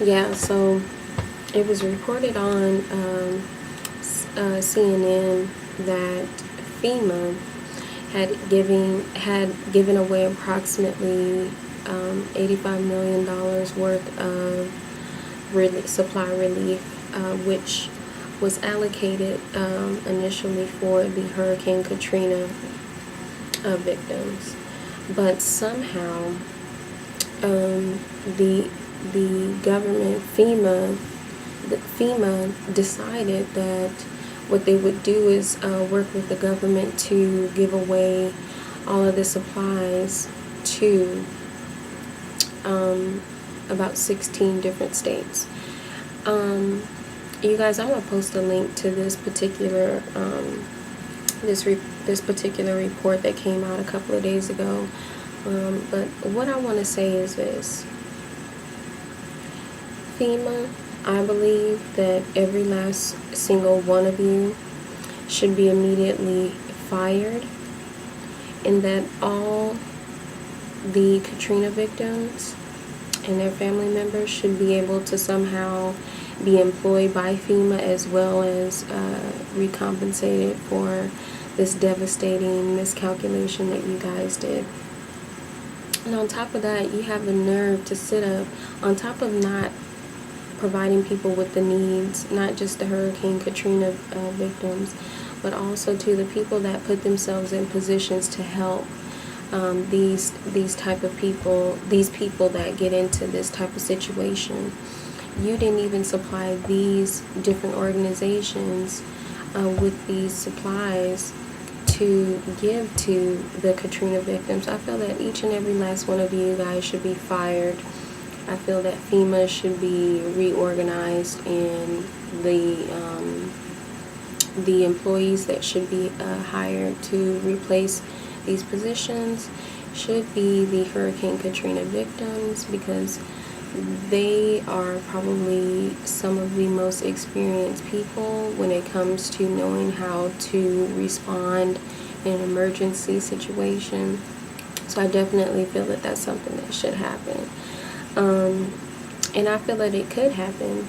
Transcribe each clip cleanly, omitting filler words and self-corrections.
Yeah, so it was reported on CNN that FEMA had given away approximately $85 million worth of supply relief, which was allocated initially for the Hurricane Katrina victims, but somehow the government FEMA decided that what they would do is work with the government to give away all of the supplies to about 16 different states. You guys, I'm gonna post a link to this particular this particular report that came out a couple of days ago. But what I want to say is this: FEMA, I believe that every last single one of you should be immediately fired, and that all the Katrina victims and their family members should be able to somehow be employed by FEMA, as well as recompensated for this devastating miscalculation that you guys did. And on top of that, you have the nerve to sit up, on top of not providing people with the needs, not just the Hurricane Katrina victims, but also to the people that put themselves in positions to help these type of people, these people that get into this type of situation. You didn't even supply these different organizations with these supplies to give to the Katrina victims. I feel that each and every last one of you guys should be fired. I feel that FEMA should be reorganized, and the employees that should be hired to replace these positions should be the Hurricane Katrina victims, because they are probably some of the most experienced people when it comes to knowing how to respond in an emergency situation. So I definitely feel that that's something that should happen. And I feel that it could happen,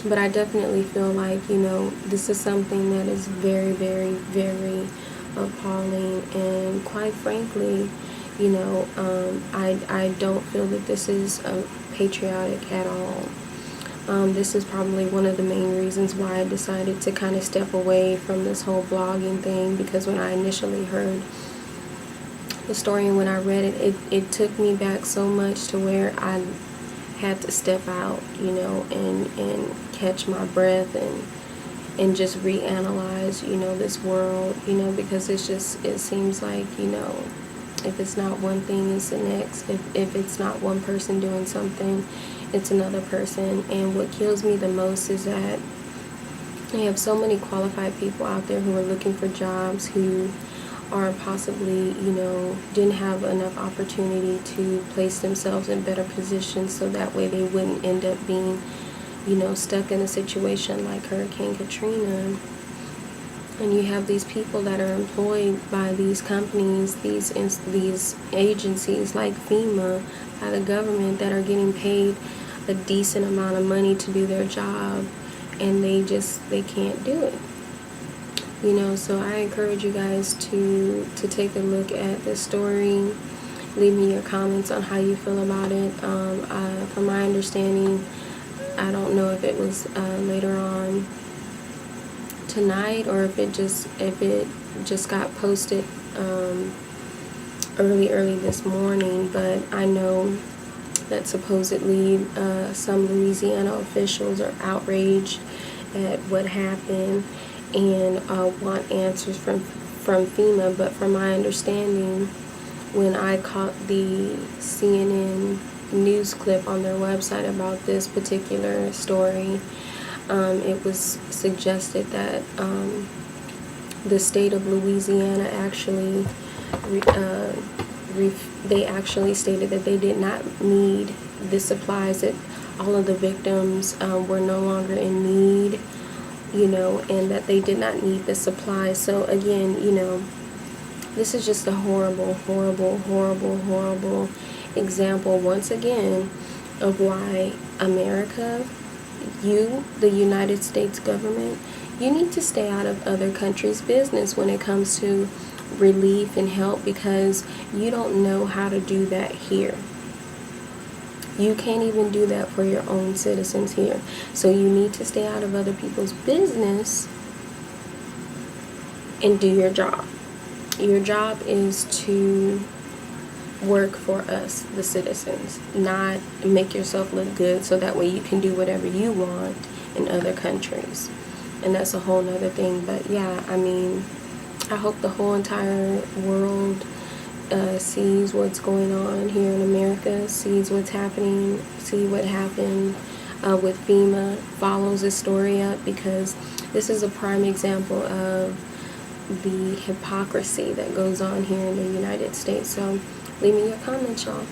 but I definitely feel like, this is something that is very, very, very appalling, and quite frankly, I don't feel that this is patriotic at all. This is probably one of the main reasons why I decided to kind of step away from this whole blogging thing, because when I initially heard the story and when I read it, it took me back so much to where I had to step out, and catch my breath and just reanalyze, this world, because it seems like, if it's not one thing, it's the next. If it's not one person doing something, it's another person. And what kills me the most is that you have so many qualified people out there who are looking for jobs, who are possibly, didn't have enough opportunity to place themselves in better positions, so that way they wouldn't end up being, stuck in a situation like Hurricane Katrina. And you have these people that are employed by these companies, these agencies like FEMA, by the government, that are getting paid a decent amount of money to do their job, and they can't do it. So I encourage you guys to take a look at this story. Leave me your comments on how you feel about it. From my understanding, I don't know if it was later on tonight, or if it just got posted early this morning, but I know that supposedly some Louisiana officials are outraged at what happened and want answers from FEMA. But from my understanding, when I caught the CNN news clip on their website about this particular story, it was suggested that the state of Louisiana actually they actually stated that they did not need the supplies, that all of the victims were no longer in need, and that they did not need the supplies. So again, this is just a horrible, horrible, horrible, horrible example once again of why America, the United States government, you need to stay out of other countries' business when it comes to relief and help, because you don't know how to do that here. You can't even do that for your own citizens here. So you need to stay out of other people's business and do your job. Your job is to work for us, the citizens, not make yourself look good so that way you can do whatever you want in other countries. And that's a whole nother thing. But yeah, I mean, I hope the whole entire world sees what's going on here in America, sees what's happening, see what happened with FEMA, follows this story up, because this is a prime example of the hypocrisy that goes on here in the United States. So leave me your comments, y'all.